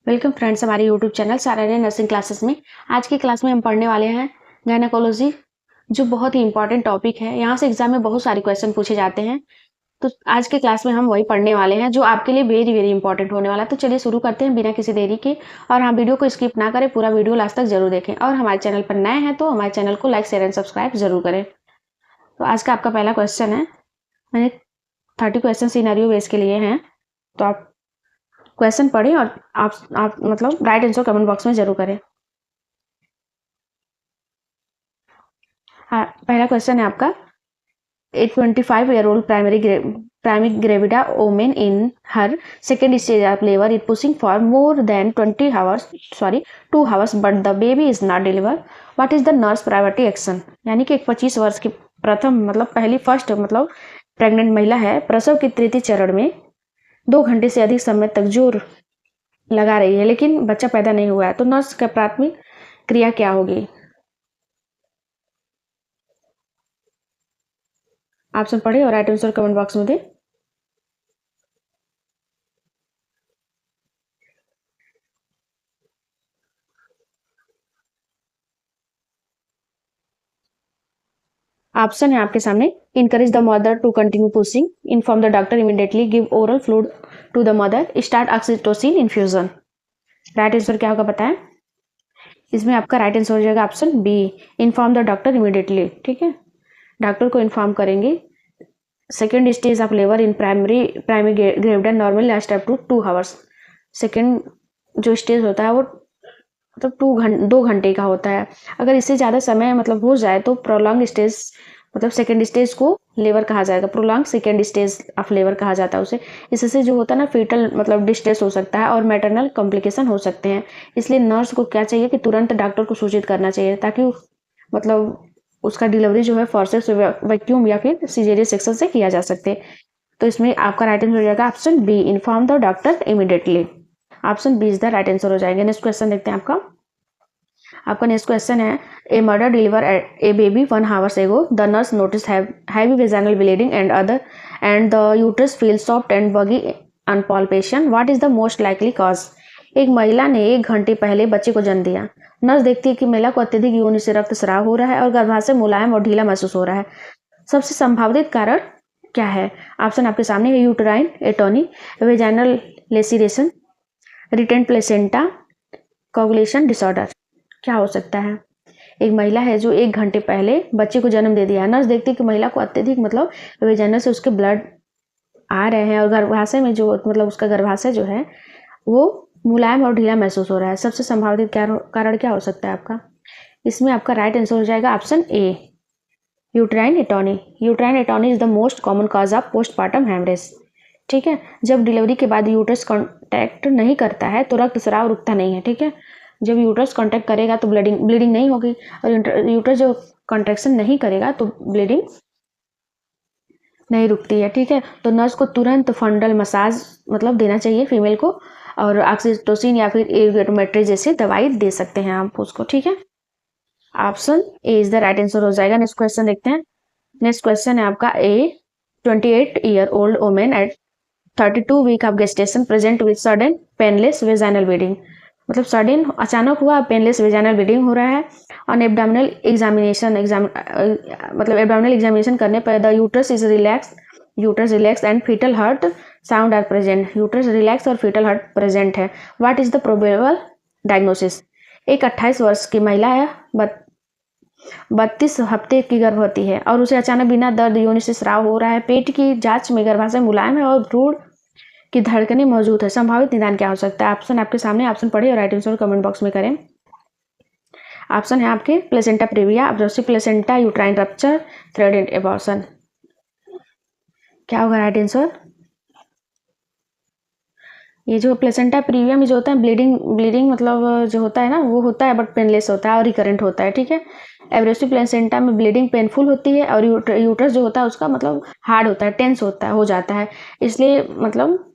Welcome friends हमारे YouTube channel सारारे nursing classes में। आज की क्लास में हम पढ़ने वाले हैं गायनेकोलॉजी, जो बहुत ही इंपॉर्टेंट टॉपिक है। यहाँ से एग्जाम में बहुत सारे क्वेश्चन पूछे जाते हैं, तो आज के क्लास में हम वही पढ़ने वाले हैं जो आपके लिए वेरी वेरी इंपॉर्टेंट होने वाला है। तो चलिए शुरू करते हैं बिना किसी देरी के। और हाँ, वीडियो को स्किप ना करें, पूरा वीडियो लास्ट तक जरूर देखें। और हमारे चैनल पर नए हैं तो हमारे चैनल को लाइक शेयर एंड सब्सक्राइब जरूर करें। तो आज का आपका पहला क्वेश्चन है, मैंने 30 क्वेश्चन सिनेरियो बेस के लिए हैं, तो आप क्वेश्चन पढ़ें और आप मतलब राइट आंसर कमेंट बॉक्स में जरूर करें। हाँ, पहला क्वेश्चन है आपका, ए 25-year-old primary gravida woman in her second stage of labor is pushing for more than 2 hours but the baby is not delivered. What is the nurse priority action? यानी कि एक 25 वर्ष की प्रथम मतलब पहली फर्स्ट मतलब प्रेग्नेंट महिला है, प्रसव के तृतीय चरण में 2 घंटे से अधिक समय तक जोर लगा रही है लेकिन बच्चा पैदा नहीं हुआ है, तो नर्स का प्राथमिक क्रिया क्या होगी? ऑप्शन पढ़े और राइट आंसर कमेंट बॉक्स में दें। ऑप्शन है आपके सामने, encourage the mother to continue pushing, inform the doctor immediately, give oral fluid to the mother, start oxytocin infusion. Right answer क्या होगा बताएं? इसमें आपका राइट आंसर हो जाएगा option B, inform the doctor immediately. ठीक है, डॉक्टर को इन्फॉर्म करेंगे। Second stage of labour in primary gravida normal last up to 2 hours. Second जो स्टेज होता है वो मतलब 2 घंटे का होता है। अगर इससे ज़्यादा समय मतलब हो जाए तो प्रोलॉन्ग स्टेज मतलब सेकेंड स्टेज को लेबर कहा जाएगा, prolong second stage of labour कहा जाता है उसे। इससे जो होता है ना, फीटल मतलब डिस्ट्रेस हो सकता है और मैटरनल कॉम्प्लिकेशन हो सकते हैं। इसलिए नर्स को क्या चाहिए कि तुरंत डॉक्टर को सूचित करना चाहिए ताकि मतलब उसका डिलीवरी जो है फॉर्सेप्स वैक्यूम या फिर सिजेरियन सेक्शन से किया जा सकते। तो इसमें आपका राइट आंसर हो जाएगा option B, inform the doctor immediately. Option B is the right answer हो जाएगा। नेक्स्ट क्वेश्चन देखते हैं आपका नेक्स्ट क्वेश्चन है, a mother deliver a baby 1 hours ago, the nurse notice heavy vaginal bleeding and the uterus feels soft and buggy on palpation. What is the most likely cause? एक महिला ने 1 घंटे पहले बच्चे को जन्म दिया। नर्स देखती है कि महिला को अत्यधिक योनि से रक्तस्राव हो रहा है और गर्भाशय मुलायम और ढीला महसूस हो रहा है। सबसे संभावित कारण क्या है? ऑप्शन आपके सामने है, uterine atony, vaginal laceration, retained placenta, coagulation disorder. क्या हो सकता है? एक महिला है जो 1 घंटे पहले बच्चे को जन्म दे दिया। नर्स देखती है कि महिला को अत्यधिक मतलब वेजाइना से उसके ब्लड आ रहे हैं और गर्भाशय में जो मतलब उसका गर्भाशय जो है वो मुलायम और ढीला महसूस हो रहा है। सबसे संभावित कारण क्या हो सकता है आपका? इसमें आपका राइट आंसर हो जाएगा option A, uterine atony. Uterine atony is the most common cause of postpartum haemorrhage. ठीक है, जब डिलीवरी के बाद यूट्रस कॉन्टैक्ट नहीं करता है तो रक्तस्राव रुकता नहीं है। ठीक है, जब यूट्रस कॉन्टैक्ट करेगा तो ब्लीडिंग नहीं होगी, और यूट्रस जो कॉन्ट्रैक्शन नहीं करेगा तो ब्लीडिंग नहीं रुकती है। ठीक है, तो नर्स को तुरंत फंडल मसाज मतलब देना चाहिए फीमेल को, और ऑक्सीटोसिन या फिर एवियोमेट्री जैसे दवाई दे सकते हैं आप उसको। ठीक है, option A is the right answer हो जाएगा। नेक्स्ट क्वेश्चन देखते हैं। नेक्स्ट क्वेश्चन है आपका, a 28-year-old woman at 32 week of gestation present with sudden painless vaginal bleeding. मतलब सडन अचानक हुआ पेनलेस वेजाइनल ब्लीडिंग हो रहा है। ऑन एब्डोमिनल एग्जामिनेशन मतलब एब्डोमिनल एग्जामिनेशन करने पर the uterus relax and fetal heart sound are present. Uterus relax और फीटल हार्ट प्रेजेंट है। What is the probable diagnosis? एक 28 वर्ष की महिला है, 32 हफ्ते की गर्भवती है और उसे अचानक बिना दर्द योनि से स्राव हो रहा है। पेट की जांच में गर्भाशय मुलायम है और भ्रूण की धड़कनें मौजूद है। संभावित निदान क्या हो सकता है? ऑप्शन आपके सामने, ऑप्शन पढ़े और राइट आंसर कमेंट बॉक्स में करें। ऑप्शन है आपके, placenta previa, abrasive placenta, uterine rupture, threatened abortion. क्या होगा राइट आंसर? ये जो प्लेसेंटा प्रीविया में जो होता है ब्लीडिंग मतलब जो होता है ना वो होता है बट पेनलेस होता है और रिकरेंट होता है। ठीक है, एब्रेसिव प्लेसेंटा में ब्लीडिंग पेनफुल होती है और यूट्रस जो होता है उसका मतलब हार्ड होता है, टेंस होता है, हो जाता है। इसलिए मतलब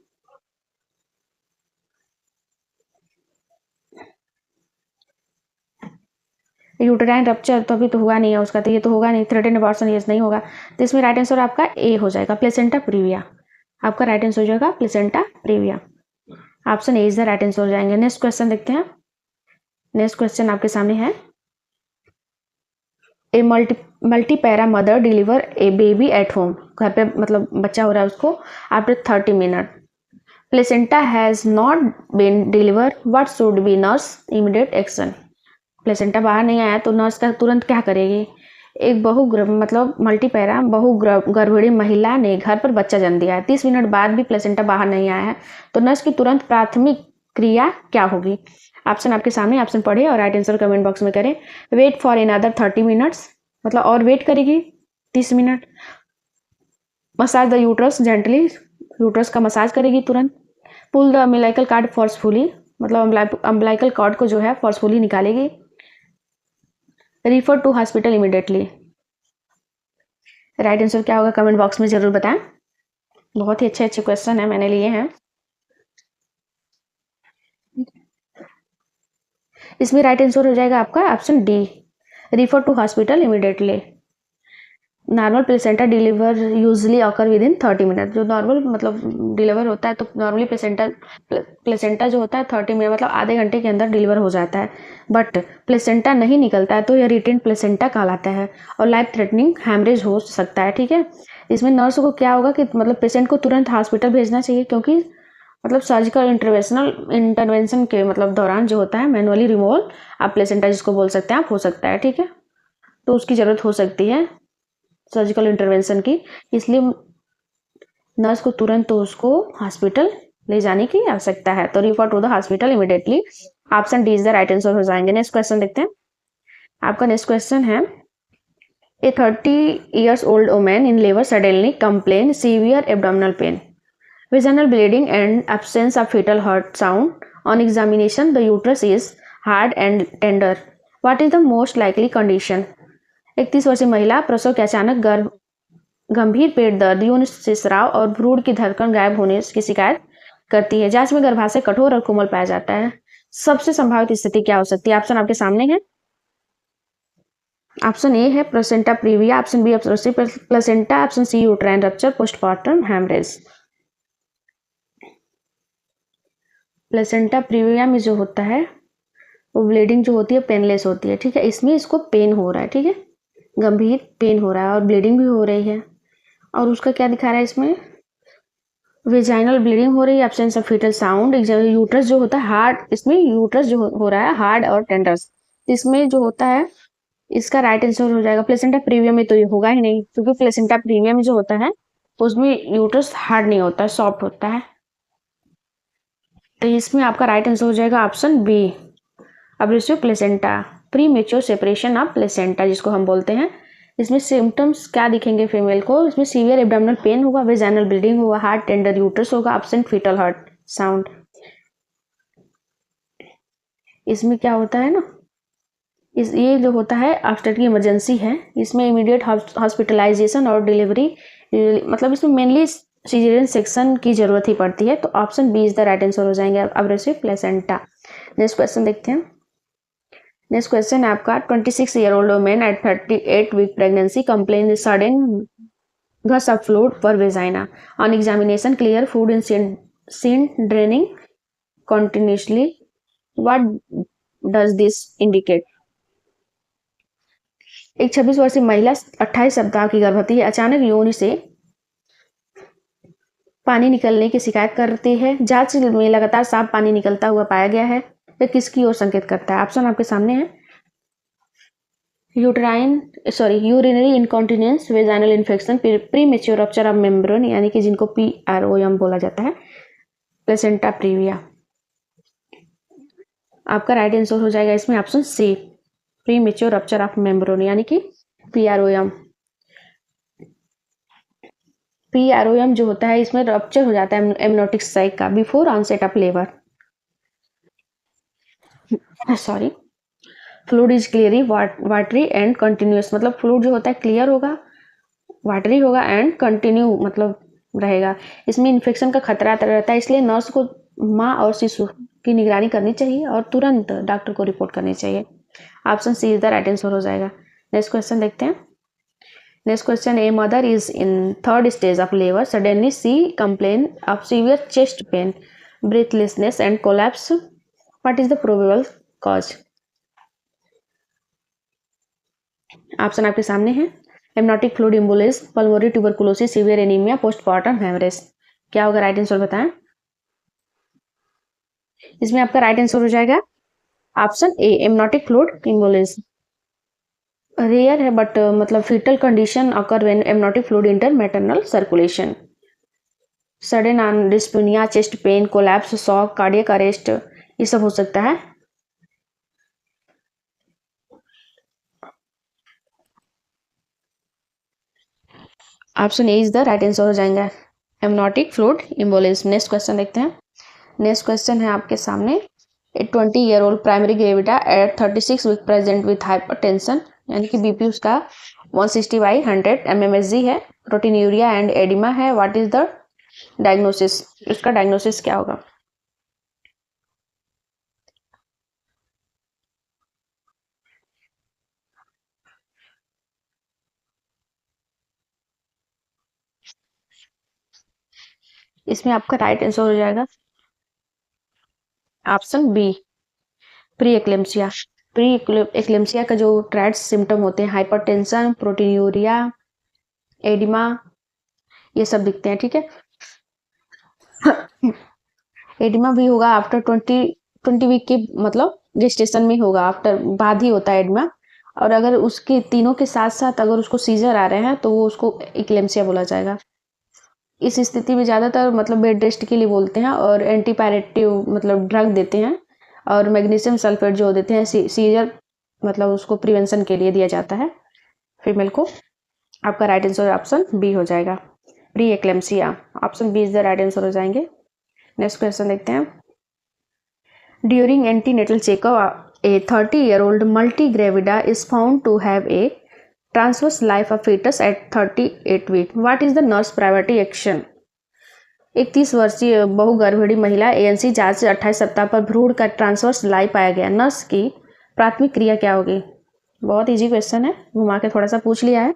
यूटेराइन रप्चर तो अभी तो हुआ नहीं है उसका, तो ये तो होगा नहीं। थ्रेड एबॉर्शन ये नहीं होगा, तो इसमें राइट आंसर आपका ए हो जाएगा, प्लेसेंटा प्रीविया। आपका राइट आंसर हो जाएगा placenta previa. Option A is the right answer हो जाएंगे। नेक्स्ट क्वेश्चन देखते हैं। नेक्स्ट क्वेश्चन आपके सामने है, a multipara mother deliver a baby at home, घर पे मतलब बच्चा हो रहा है उसको, after 30 minute placenta has not been deliver, what should be nurse immediate action. Placenta बाहर नहीं आया तो नर्स का तुरंत क्या करेगी। एक मतलब मल्टीपैरा गर्भिणी महिला ने घर पर बच्चा जन्म दिया है, 30 मिनट बाद भी प्लेसेंटा बाहर नहीं आया है, तो नर्स की तुरंत प्राथमिक क्रिया क्या होगी। ऑप्शन आपके सामने, ऑप्शन पढ़े और राइट आंसर कमेंट बॉक्स में करें। वेट फॉर अनदर 30 मिनट्स, मतलब और वेट करेगी 30 minute. Massage the uterus gently, uterus का मसाज करेगी तुरंत। Pull the umbilical cord forcefully, मतलब अम्बिलाइकल कॉर्ड को जो है फोर्सफुली निकालेगी। Refer to hospital immediately. Right answer क्या होगा कमेंट बॉक्स में जरूर बताएं। बहुत ही अच्छे अच्छे क्वेश्चन है मैंने लिए हैं। इसमें राइट आंसर हो जाएगा आपका option D, refer to hospital immediately. Normal placenta deliver usually occur within 30 minute, जो नॉर्मल मतलब डिलीवर होता है तो नॉर्मली प्लेसेंटा जो होता है 30 मिनट मतलब आधे घंटे के अंदर डिलीवर हो जाता है। बट प्लेसेंटा नहीं निकलता है तो यह रिटेन प्लेसेंटा कहलाता है और लाइफ थ्रेटनिंग हैमरेज हो सकता है। ठीक है, इसमें नर्स को क्या होगा कि मतलब पेशेंट को तुरंत हॉस्पिटल भेजना चाहिए, क्योंकि मतलब सर्जिकल इंटरवेंशन के मतलब दौरान जो होता है मैनुअली रिमूवल आप प्लेसेंटा जिसको बोल सकते हैं आप हो सकता है। ठीक है, तो उसकी ज़रूरत हो सकती है सर्जिकल इंटरवेंशन की, इसलिए नर्स को तुरंत तो उसको हॉस्पिटल ले जाने की आवश्यकता है, तो refer to the hospital immediately. Option D is the right answer हो जाएंगे। नेक्स्ट क्वेश्चन देखते हैं। आपका नेक्स्ट क्वेश्चन है, ए 30 years old woman in labor suddenly complained severe abdominal pain, vaginal bleeding and absence of fetal heart sound. On examination, the uterus is hard and tender. What is the most likely condition? 31 वर्षीय महिला प्रसव के अचानक गंभीर पेट दर्द, यौन स्राव और भ्रूण की धड़कन गायब होने की शिकायत करती है। जांच में गर्भाशय कठोर और कोमल पाया जाता है। सबसे संभावित स्थिति क्या हो सकती है? ऑप्शन आपके सामने है। ऑप्शन ए है placenta previa, option B placenta, option C uterine rupture, postpartum haemorrhage. Placenta previa में जो होता है वो ब्लीडिंग जो होती है पेनलेस होती है। ठीक है, इसमें इसको पेन हो रहा है, ठीक है, गंभीर पेन हो रहा है और ब्लीडिंग भी हो रही है। और उसका क्या दिखा रहा है इसमें, वेजाइनल ब्लीडिंग हो रही है, absence of fetal sound. Uterus जो होता है हार्ड, इसमें यूट्रस जो हो रहा है हार्ड और टेंडर्स, इसमें जो होता है इसका राइट आंसर हो जाएगा प्लेसेंटा प्रीवियम में, तो ये होगा ही नहीं, क्योंकि प्लेसेंटा प्रीवियम में जो होता है उसमें यूट्रस हार्ड नहीं होता है, सॉफ्ट होता है। तो इसमें आपका राइट आंसर हो जाएगा option B, abrasive placenta, premature separation of placenta जिसको हम बोलते हैं। इसमें सिम्टम्स क्या दिखेंगे फीमेल को, इसमें सीवियर एब्डोमिनल पेन होगा, वेजाइनल ब्लीडिंग होगा, हार्ड टेंडर यूट्रस होगा, एब्सेंट फीटल हार्ट साउंड। इसमें क्या होता है ना, ये जो होता है ऑब्स्टेट्रिक इमरजेंसी है, इसमें इमीडिएट हॉस्पिटलाइजेशन और डिलीवरी, मतलब इसमें मेनली सीजरियन सेक्शन की जरूरत ही पड़ती है, तो option B is the right answer हो जाएंगे अब्रेसिव प्लेसेंटा। नेक्स्ट क्वेश्चन देखते हैं। नेक्स्ट क्वेश्चन है आपका, 26 year old woman at 38 week pregnancy complained sudden gush of fluid per vagina. On examination, clear fluid is seen draining continuously. What does this indicate? एक 26 वर्षीय महिला 28 सप्ताह की गर्भवती है, अचानक योनि से पानी निकलने की शिकायत करती है। जांच में लगातार साफ पानी निकलता हुआ पाया गया है, यह किसकी ओर संकेत करता है? ऑप्शन आपके सामने है। Urinary incontinence, vaginal infection, premature rupture of membrane, यानी कि जिनको PROM बोला जाता है, प्लेसेंटा प्रीविया। आपका राइट आंसर हो जाएगा इसमें option C, premature rupture of membrane, यानी कि PROM। PROM जो होता है इसमें रप्चर हो जाता है एमनोटिक साइक का before onset of labour. Sorry, fluid is clearly watery and continuous, मतलब फ्लूइड जो होता है क्लियर होगा, वाटरी होगा एंड कंटिन्यू मतलब रहेगा। इसमें इन्फेक्शन का खतरा रहता है, इसलिए नर्स को माँ और शिशु की निगरानी करनी चाहिए और तुरंत डॉक्टर को रिपोर्ट करनी चाहिए। Option C is the right answer हो जाएगा। नेक्स्ट क्वेश्चन देखते हैं। Next question, a mother is in 3rd stage of labour, suddenly she complain of severe chest pain, breathlessness and collapse. What is the probable cause? Option आपके सामने है। Amniotic fluid embolism, pulmonary tuberculosis, severe anaemia, postmortem haemorrhage. क्या होगा right answer बताएं। इसमें आपका right answer हो जाएगा option A, amniotic fluid embolism. Rare है बट मतलब foetal condition occur when amniotic fluid enter maternal circulation. Sudden dyspnoea, chest pain, collapse, shock, cardiac arrest, ये सब हो सकता है। Option A is the right answer हो जाएगा amniotic fluid embolism. Next question देखते हैं। नेक्स्ट क्वेश्चन है आपके सामने। A 20-year-old primary gravida at 36 week present with hypertension, यानी कि बीपी उसका 160/100 mmHg है, प्रोटीनयूरिया एंड एडिमा है। What is the diagnosis? उसका डायग्नोसिस क्या होगा? इसमें आपका राइट आंसर हो जाएगा option B, pre eclampsia. Pre eclampsia का जो ट्रैड्स सिम्टम होते हैं हाइपरटेंशन, प्रोटीनयूरिया, एडिमा, ये सब दिखते हैं। ठीक है, एडिमा भी होगा आफ्टर 20 वीक के मतलब गेस्टेशन में होगा, आफ्टर बाद ही होता है एडिमा। और अगर उसके तीनों के साथ साथ अगर उसको सीजर आ रहे हैं तो वो उसको इक्लेम्सिया बोला जाएगा। इस स्थिति में ज़्यादातर मतलब बेड रेस्ट के लिए बोलते हैं और एंटीपायरेटिव मतलब ड्रग देते हैं, और मैग्नीशियम सल्फेट जो देते हैं सीजर मतलब उसको प्रिवेंशन के लिए दिया जाता है फीमेल को। आपका राइट आंसर ऑप्शन बी हो जाएगा, pre eclampsia. Option B is the right answer हो जाएंगे। नेक्स्ट क्वेश्चन देखते हैं। During antenatal checkup a 30-year-old multigravida is found to have a transverse life of fetus at 38 week. What is the nurse priority action? एक 30 वर्षीय बहुगर्भिणी महिला ANC जांच से 28 सप्ताह पर भ्रूण का ट्रांसवर्स लाइफ पाया गया। नर्स की प्राथमिक क्रिया क्या होगी? बहुत इजी क्वेश्चन है, घुमा के थोड़ा सा पूछ लिया है।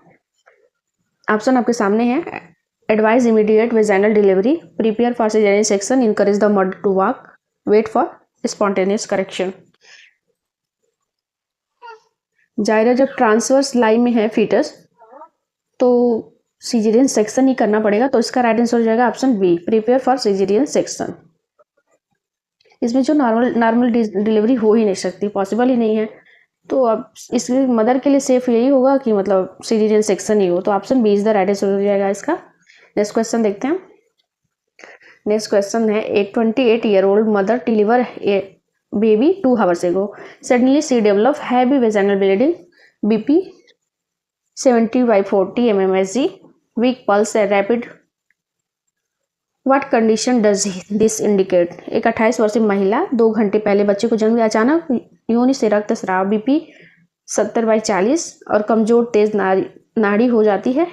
ऑप्शन आपके सामने है। Advise immediate vaginal delivery, prepare for caesarean section, encourage the mother to walk, wait for spontaneous correction. जायरा जब ट्रांसवर्स लाइन में है फीटस तो सिजेरियन सेक्शन ही करना पड़ेगा, तो इसका राइट आंसर हो जाएगा option B, prepare for caesarean section. इसमें जो नॉर्मल डिलीवरी हो ही नहीं सकती, पॉसिबल ही नहीं है, तो अब इसके मदर के लिए सेफ यही होगा कि मतलब सिजेरियन सेक्शन ही हो, तो option B is the right answer हो जाएगा इसका। नेक्स्ट क्वेश्चन देखते हैं। नेक्स्ट क्वेश्चन है। ए 28-year-old mother deliver A baby 2 hours ago. Suddenly she developed heavy vaginal bleeding, BP 70/40 mmHg, weak pulse and rapid. What condition does this indicate? एक 28 वर्षीय महिला 2 घंटे पहले बच्चे को जन्म दिया, अचानक योनि से रक्तस्राव, बीपी 70/40 और कमजोर तेज नाड़ी हो जाती है।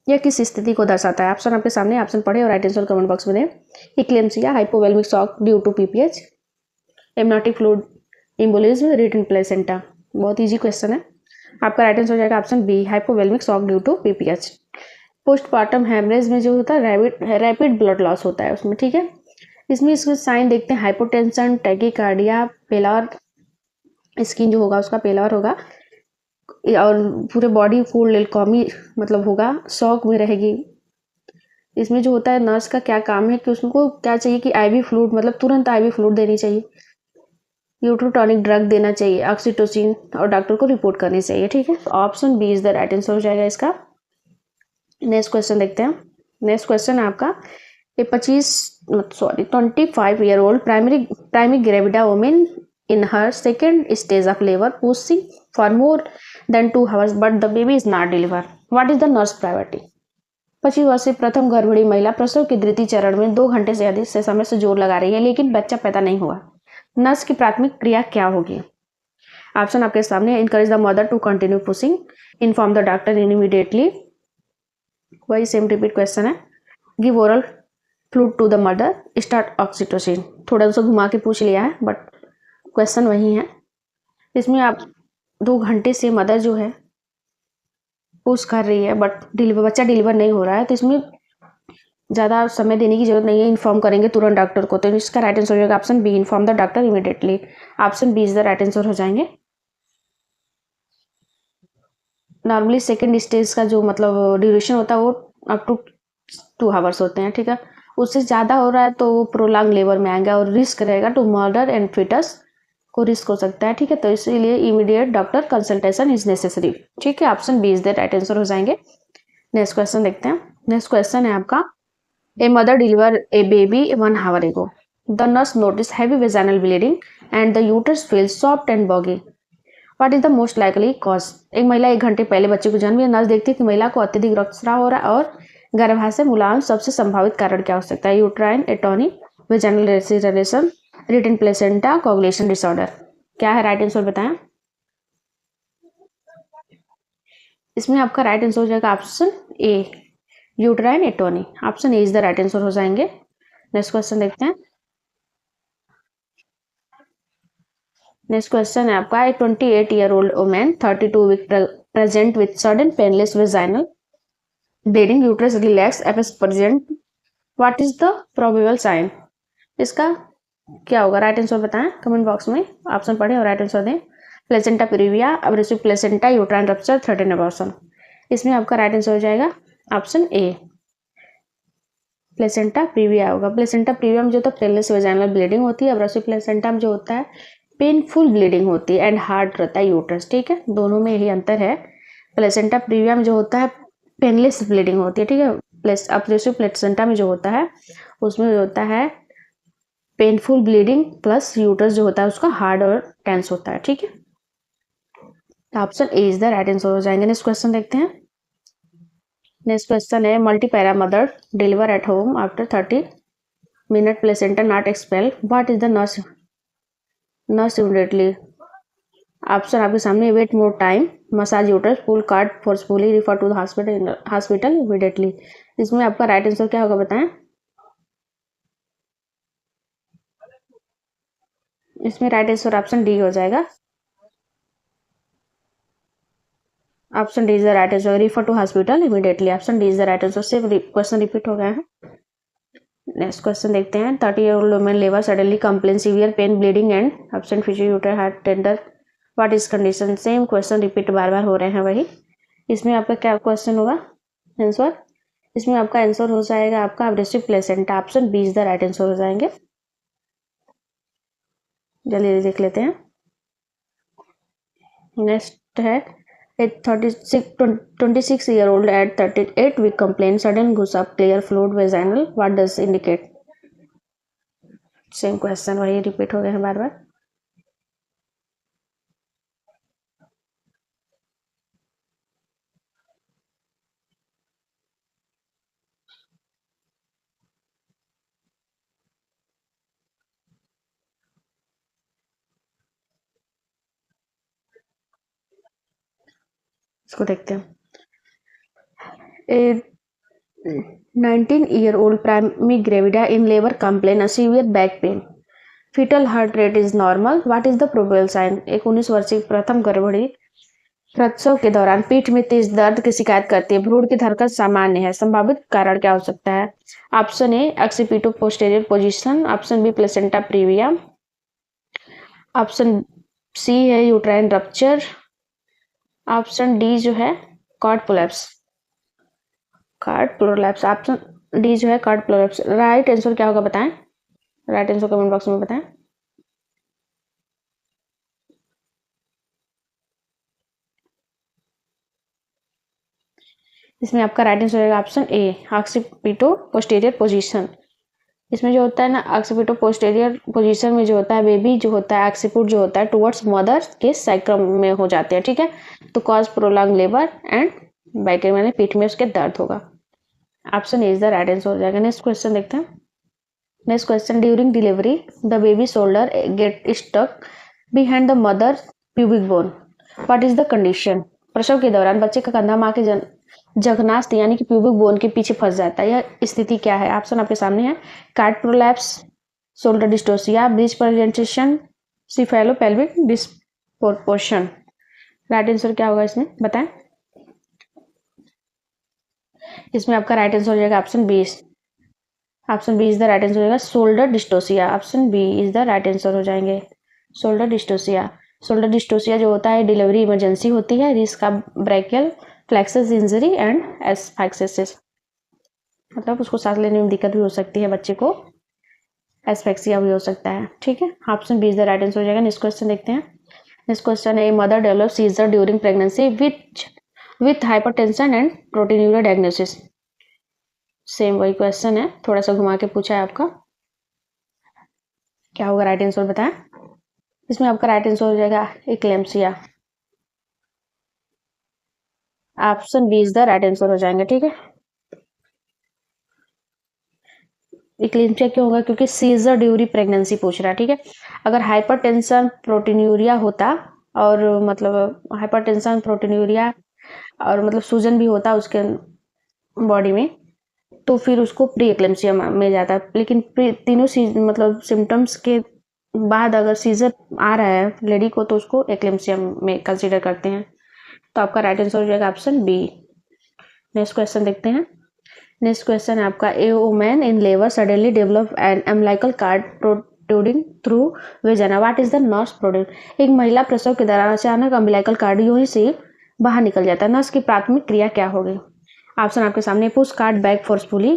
यह किस स्थिति को दर्शाता है? ऑप्शन आपके सामने, ऑप्शन पढ़े और राइट आंसर कमेंट बॉक्स में दें। Eclampsia, hypovolaemic shock due to PPH, amniotic fluid embolism, retained placenta. बहुत इजी क्वेश्चन है, आपका राइट आंसर हो जाएगा option B, hypovolaemic shock due to PPH. Postmortem haemorrhage में जो होता है रैपिड ब्लड लॉस होता है उसमें। ठीक है, इसमें इसके साइन देखते हैं, हाइपोटेंशन, टैकीकार्डिया, पेलर, स्किन जो होगा उसका पेलर होगा, और पूरे बॉडी फुल एल्कोमी मतलब होगा, शॉक में रहेगी। इसमें जो होता है नर्स का क्या काम है कि उसको क्या चाहिए कि आईवी फ्लूइड मतलब तुरंत आईवी फ्लूइड देनी चाहिए, यूट्रोटॉनिक ड्रग देना चाहिए, ऑक्सीटोसिन, और डॉक्टर को रिपोर्ट करनी चाहिए। ठीक है, तो option B is the right answer हो जाएगा इसका। नेक्स्ट क्वेश्चन देखते हैं। नेक्स्ट क्वेश्चन है आपका। ये 25-year-old primary gravida women in her second stage of labour pushing for more than 2 hours but the baby is not deliver. What is the nurse priority? 25 वर्षीय प्रथम गर्भिणी महिला प्रसव के द्वितीय चरण में 2 घंटे से अधिक से समय से जोर लगा रही है लेकिन बच्चा पैदा नहीं हुआ। नर्स की प्राथमिक क्रिया क्या होगी? ऑप्शन आपके सामने। Encourage the mother to continue pushing, inform the doctor immediately, वही सेम रिपीट क्वेश्चन है, give oral fluid to the mother, start oxytocin. थोड़ा सा घुमा के पूछ लिया है बट क्वेश्चन वही है। इसमें आप 2 घंटे से मदर जो है पुश कर रही है बट बच्चा डिलीवर नहीं हो रहा है, तो इसमें ज़्यादा समय देने की जरूरत नहीं है, इन्फॉर्म करेंगे तुरंत डॉक्टर को। तो इसका राइट आंसर हो जाएगा option B, inform the doctor immediately. Option B is the right answer हो जाएंगे। नॉर्मली सेकेंड स्टेज का जो मतलब ड्यूरेशन होता है वो अप टू 2 आवर्स होते हैं, ठीक है। उससे ज़्यादा हो रहा है तो वो प्रोलॉन्ग लेबर में आएगा और रिस्क रहेगा टू मर्डर एंड फिटस को रिस्क हो सकता है, ठीक है। तो इसीलिए immediate doctor consultation is necessary, ठीक है। Option B is the right answer हो जाएंगे। नेक्स्ट क्वेश्चन देखते हैं। नेक्स्ट क्वेश्चन है आपका, a mother deliver a baby 1 hour ago. The nurse noticed heavy vaginal bleeding and the uterus feels soft and boggy. What is the most likely cause? एक महिला 1 घंटे पहले बच्चे को जन्म दिया, नर्स देखती है कि महिला को अत्यधिक रक्तस्राव हो रहा है और गर्भाशय मुलायम, सबसे संभावित कारण क्या हो सकता है? Uterine atony, vaginal laceration, retained placenta, coagulation disorder. क्या है राइट आंसर बताएं। इसमें आपका राइट आंसर हो जाएगा option A, uterine atony. Option A is the right answer हो जाएंगे। नेक्स्ट क्वेश्चन देखते हैं। नेक्स्ट क्वेश्चन है आपका, a 28-year-old woman 32 week present with sudden painless vaginal bleeding, uterus relax appears present, what is the probable sign? इसका क्या होगा? Right answer बताएं कमेंट बॉक्स में, ऑप्शन पढ़ें और राइट आंसर दें। Placenta previa, abrasive placenta, uterine rupture, threaten abortion. इसमें आपका राइट आंसर हो जाएगा ऑप्शन ए, प्लेसेंटा प्रीविया होगा। प्लेसेंटा प्रीविया में जो होता है पेनलेस वेजाइनल ब्लीडिंग होती है, अब्रेसिव प्लेसेंटा में जो होता है पेनफुल ब्लीडिंग होती है एंड हार्ड रहता है यूट्रस, ठीक है। दोनों में यही अंतर है। प्लेसेंटा प्रीविया में जो होता है पेनलेस ब्लीडिंग होती है, ठीक है। अब्रेसिव प्लेसेंटा में जो होता है उसमें जो होता है पेनफुल ब्लीडिंग प्लस यूट्रस जो होता है उसका हार्ड और टेंस होता है, ठीक है। Option A is the right answer हो जाएंगे। नेक्स्ट क्वेश्चन देखते हैं। नेक्स्ट क्वेश्चन है, multipara mother deliver at home after 30 minute placenta not expel, what is the nurse immediately. Option आपके सामने, wait more time, massage uterus, pull cord forcefully, refer to the hospital immediately. इसमें आपका right answer क्या होगा बताएं। इसमें right answer option D हो जाएगा। Option D is the right answer, refer to hospital immediately. Option D is the right answer. से question repeat हो गया है। नेक्स्ट क्वेश्चन देखते हैं। 30-year-old woman labour suddenly complain severe pain bleeding and absent physio uterus heart tender, what is condition. Same question repeat बार बार हो रहे हैं वही। इसमें आपका क्या क्वेश्चन होगा आंसर। इसमें आपका आंसर हो जाएगा आपका abrasive placenta. Option B is the right answer हो जाएंगे। जल्दी देख लेते हैं। नेक्स्ट है, 26-year-old at 38 week complaint sudden goes up clear fluid vaginal, what does indicate। Same question वही रिपीट हो गए हैं बार बार। इसको देखते हैं। 19-year-old primary gravida in labor complain a severe back pain, fetal heart rate is normal, what is the probable sign। एक 19 वर्षीय प्रथम गर्भवती प्रसव के दौरान पीठ में तेज दर्द की शिकायत करती है, भ्रूण की धड़कन सामान्य है, संभावित कारण क्या हो सकता है। Option A occipito posterior position, option B placenta previa, option C है यूट्राइन रप्चर, ऑप्शन डी जो है कॉर्ड प्रोलैप्स। ऑप्शन डी जो है कॉर्ड प्रोलैप्स। राइट आंसर क्या होगा बताएं। राइट आंसर कमेंट बॉक्स में बताएं। इसमें आपका राइट आंसर होगा ऑप्शन ए, ऑक्सीपिटो पोस्टीरियर पोजीशन। इसमें जो होता है ना ऑक्सीपिटो पोस्टीरियर पोजीशन में जो होता है बेबी जो होता है ऑक्सीपुट जो होता है टुवर्ड्स मदर के साइक्रम में हो जाते हैं, ठीक है। तो cause prolong labour and back मैंने पीठ में उसके दर्द होगा। Option A is the right answer हो जाएगा। नेक्स्ट क्वेश्चन देखते हैं। Next question, during delivery the baby shoulder get stuck behind the mother pubic bone, what is the condition. प्रसव के दौरान बच्चे का कंधा मां के जघनास्थ यानी कि प्यूबिक बोन के पीछे फंस जाता है, यह स्थिति क्या है। ऑप्शन आपके सामने है, cord prolapse, shoulder dystocia, breech presentation, cephalopelvic disproportion. Right answer क्या होगा इसमें बताएं। इसमें आपका राइट आंसर हो जाएगा option B, option B is the right answer हो जाएगा shoulder dystocia. Option B is the right answer हो जाएंगे शोल्डर डिस्टोसिया। शोल्डर डिस्टोसिया जो होता है डिलीवरी इमरजेंसी होती है, risk of brachial plexus injury and asphyxia, मतलब उसको सांस लेने में दिक्कत भी हो सकती है, बच्चे को एस्फेक्सिया भी हो सकता है। ठीक है, option B is the right answer हो जाएगा। नेक्स्ट क्वेश्चन देखते हैं। नेक्स्ट क्वेश्चन है mother develop seizure during pregnancy with hypertension and proteinuria diagnosis. Same वही क्वेश्चन है, थोड़ा सा घुमा के पूछा है आपका। क्या होगा राइट आंसर बताएं। इसमें आपका राइट आंसर हो जाएगा eclampsia. Option B is the right answer हो जाएंगे। ठीक है, एक्लेम्सिया क्यों होगा, क्योंकि सीजर ड्यूरिंग प्रेगनेंसी पूछ रहा है। ठीक है, अगर हाइपरटेंशन प्रोटीन्यूरिया होता और मतलब हाइपरटेंशन प्रोटीन्यूरिया और मतलब सूजन भी होता उसके बॉडी में, तो फिर उसको प्री एक्लेम्सिया में जाता। लेकिन तीनों मतलब सिम्टम्स के बाद अगर सीजर आ रहा है लेडी को तो उसको एक्लेम्सिया में कंसीडर करते हैं। तो आपका राइट आंसर हो जाएगा ऑप्शन बी। नेक्स्ट क्वेश्चन देखते हैं। नेक्स्ट क्वेश्चन है आपका a woman in labour suddenly develop an umbilical card protruding through वेजाना, what is the nurse product. एक महिला प्रसव के दौरान अचानक अम्बिलिकल कार्ड यूं ही से बाहर निकल जाता है, नर्स की प्राथमिक क्रिया क्या होगी। ऑप्शन आपके सामने, push cord back forcefully,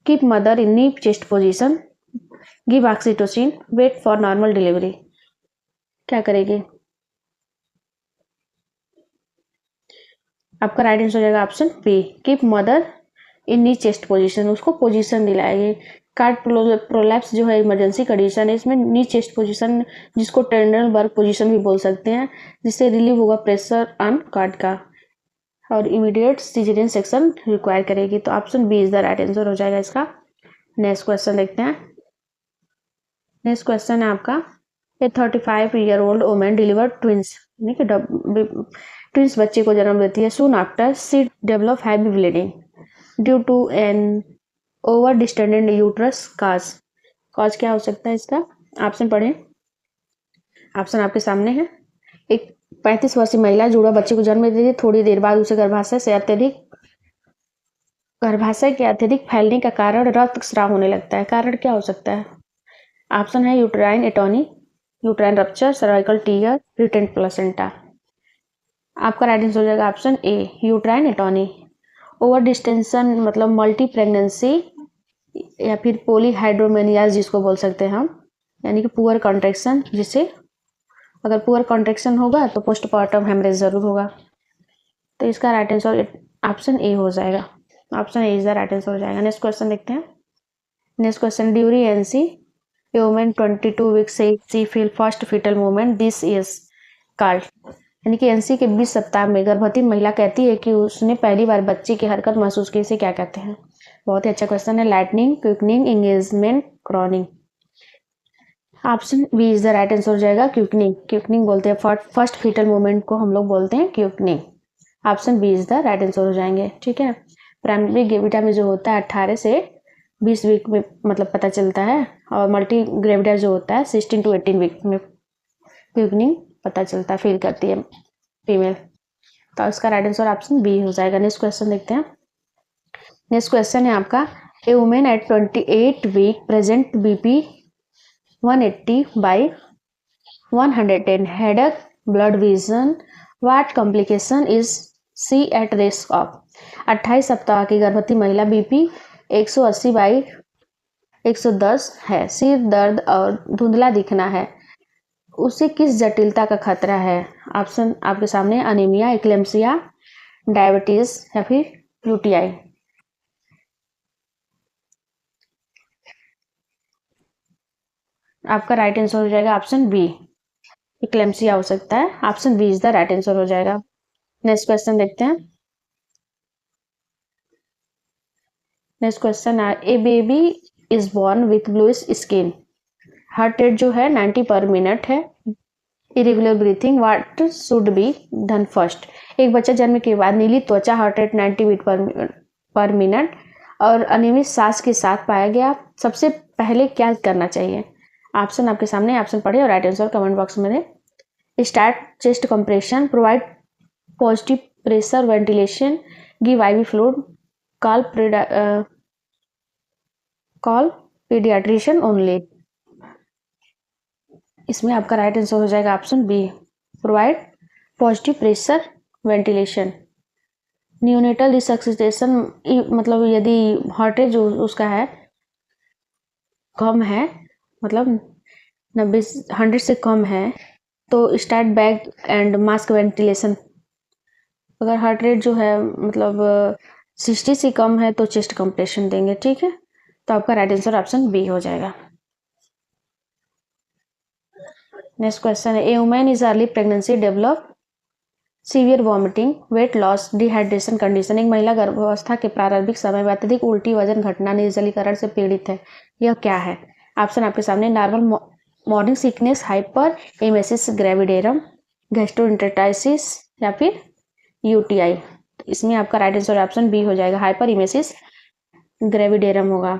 keep mother in knee chest position, give oxytocin, wait for normal delivery. क्या करेगी। आपका राइट आंसर हो जाएगा option B, keep mother in knee chest position, उसको पोजीशन दिलाएगी। कार्ड प्रोलैप्स जो है इमरजेंसी कंडीशन है, इसमें नी चेस्ट पोजीशन जिसको टेंडरल बर्ग पोजीशन भी बोल सकते हैं, जिससे रिलीव होगा प्रेशर ऑन कार्ड का और इमीडिएट सिजेरियन सेक्शन रिक्वायर करेगी। तो option B is the right answer हो जाएगा इसका। नेक्स्ट क्वेश्चन देखते हैं। नेक्स्ट क्वेश्चन है आपका ए 35-year-old वुमेन डिलीवर ट्विंस, यानी कि ट्विंस बच्चे को जन्म देती है। Soon after she develop heavy bleeding due to an over distended uterus cause क्या हो सकता है इसका। ऑप्शन पढ़ें। ऑप्शन आपके सामने है। एक 35 वर्षीय महिला जुड़ा बच्चे को जन्म देती है, थोड़ी देर बाद उसे गर्भाशय के अत्यधिक फैलने का कारण रक्तस्राव होने लगता है। कारण क्या हो सकता है। ऑप्शन है uterine atony, uterine rupture, cervical tear, retained placenta. आपका राइट आंसर हो जाएगा option A, uterine atony. Over distension मतलब मल्टी प्रेगनेंसी या फिर पॉलीहाइड्रोमेनियाज जिसको बोल सकते हैं हम, यानी कि पुअर कॉन्ट्रैक्शन, जिससे अगर पुअर कॉन्ट्रैक्शन होगा तो पोस्टमार्टम हेमरेज जरूर होगा। तो इसका राइट आंसर ऑप्शन ए हो जाएगा। Option A is the right answer हो जाएगा। नेक्स्ट क्वेश्चन देखते हैं। Next question, during ANC women 22 weeks से she feel first foetal movement this is called, यानी कि एनसी के 20 सप्ताह में गर्भवती महिला कहती है कि उसने पहली बार बच्चे की हरकत महसूस की, इसे क्या कहते हैं। बहुत ही अच्छा क्वेश्चन है। Lightening, quickening, engagement, crowning. Option B is the right answer हो जाएगा क्विकनिंग। क्विकनिंग बोलते हैं फर्स्ट फीटल मूवमेंट को, हम लोग बोलते हैं quickening. Option B is the right answer हो जाएंगे। ठीक है, प्राइमरी ग्रेविडा में जो होता है 18 से 20 वीक में मतलब पता चलता है, और मल्टी ग्रेविडा जो होता है 16 to 18 वीक में क्विकनिंग पता चलता है, फील करती है फीमेल। तो इसका राइट आंसर ऑप्शन बी हो जाएगा। नेक्स्ट क्वेश्चन देखते हैं। नेक्स्ट क्वेश्चन है आपका, a women at 28 week present BP 180 by 110, headache, blurred vision, what complication is she at risk of. 28 सप्ताह की गर्भवती महिला बीपी 180 बाई 110 है, सिर दर्द और धुंधला दिखना है, उसे किस जटिलता का खतरा है। ऑप्शन आपके सामने, अनीमिया, एक्लेम्सिया, डायबिटीज या फिर यूटीआई। आपका राइट आंसर हो जाएगा ऑप्शन बी, एक्लेम्सिया हो सकता है। Option B is the right answer हो जाएगा। नेक्स्ट क्वेश्चन देखते हैं। नेक्स्ट क्वेश्चन है, a baby is born with bluish skin, heart rate जो है 90 पर मिनट है, irregular breathing, what should be done first. एक बच्चा जन्म के बाद नीली त्वचा, heart rate 90 beat per minute और अनियमित सांस के साथ पाया गया, सबसे पहले क्या करना चाहिए। ऑप्शन आपके सामने, ऑप्शन पढ़े और राइट आंसर कमेंट बॉक्स में दें। Start chest compression, provide positive pressure ventilation, give IV fluid, call call paediatrician only. इसमें आपका राइट आंसर हो जाएगा option B, provide positive pressure ventilation. Neonatal resuscitation मतलब यदि हार्ट रेट जो उसका है कम है, मतलब 100 से कम है, तो start back and mask ventilation. अगर हार्ट रेट जो है मतलब 60 से कम है तो चेस्ट कंप्रेशन देंगे, ठीक है। तो आपका राइट आंसर ऑप्शन बी हो जाएगा। नेक्स्ट क्वेश्चन है, a women is early pregnancy develop severe vomiting, weight loss, dehydration condition. एक महिला गर्भावस्था के प्रारंभिक समय में अत्यधिक उल्टी, वजन घटना, निर्जलीकरण से पीड़ित है, यह क्या है? ऑप्शन आपके सामने, normal morning sickness, hyper emesis gravidarum, gastroenteritis या फिर यूटीआई। इसमें आपका राइट आंसर ऑप्शन बी हो जाएगा, हाइपर एमेसिस ग्रेविडेरम होगा।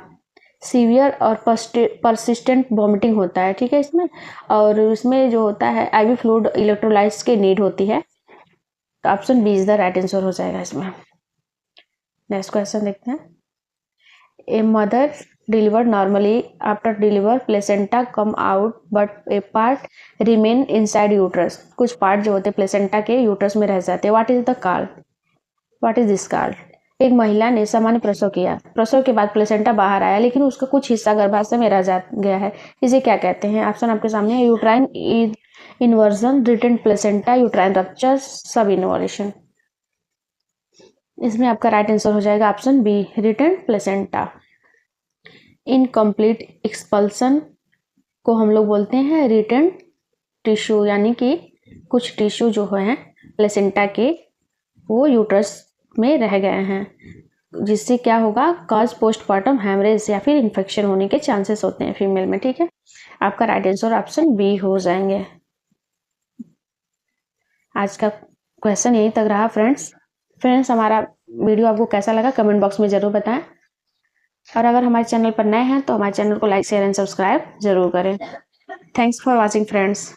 सीवियर और परसिस्टेंट वॉमिटिंग होता है, ठीक है इसमें, और इसमें जो होता है आईवी फ्लूइड इलेक्ट्रोलाइट्स की नीड होती है, तो option B is the right answer हो जाएगा इसमें। नेक्स्ट क्वेश्चन देखते हैं, a mother delivered normally after deliver placenta come out but a part remain inside uterus. कुछ पार्ट जो होते हैं प्लेसेंटा के यूट्रस में रह जाते हैं। What is the called? What is this called? एक महिला ने सामान्य प्रसव किया, प्रसव के बाद प्लेसेंटा बाहर आया लेकिन उसका कुछ हिस्सा गर्भाशय में रह जा गया है, इसे क्या कहते हैं? ऑप्शन आपके सामने है, uterine inversion, retain placenta, uterine rupture, subinvolution. इसमें आपका राइट आंसर हो जाएगा option B, retain placenta. Incomplete expulsion को हम लोग बोलते हैं रिटेन टिश्यू, यानी कि कुछ टिश्यू जो है प्लेसेंटा के वो यूट्रस में रह गए हैं, जिससे क्या होगा, कॉज पोस्टमार्टम हेमरेज या फिर इन्फेक्शन होने के चांसेस होते हैं फीमेल में, ठीक है। आपका राइट आंसर ऑप्शन बी हो जाएंगे। आज का क्वेश्चन यहीं तक रहा फ्रेंड्स हमारा वीडियो आपको कैसा लगा कमेंट बॉक्स में ज़रूर बताएं, और अगर हमारे चैनल पर नए हैं तो हमारे चैनल को लाइक शेयर एंड सब्सक्राइब जरूर करें। Thanks for watching friends.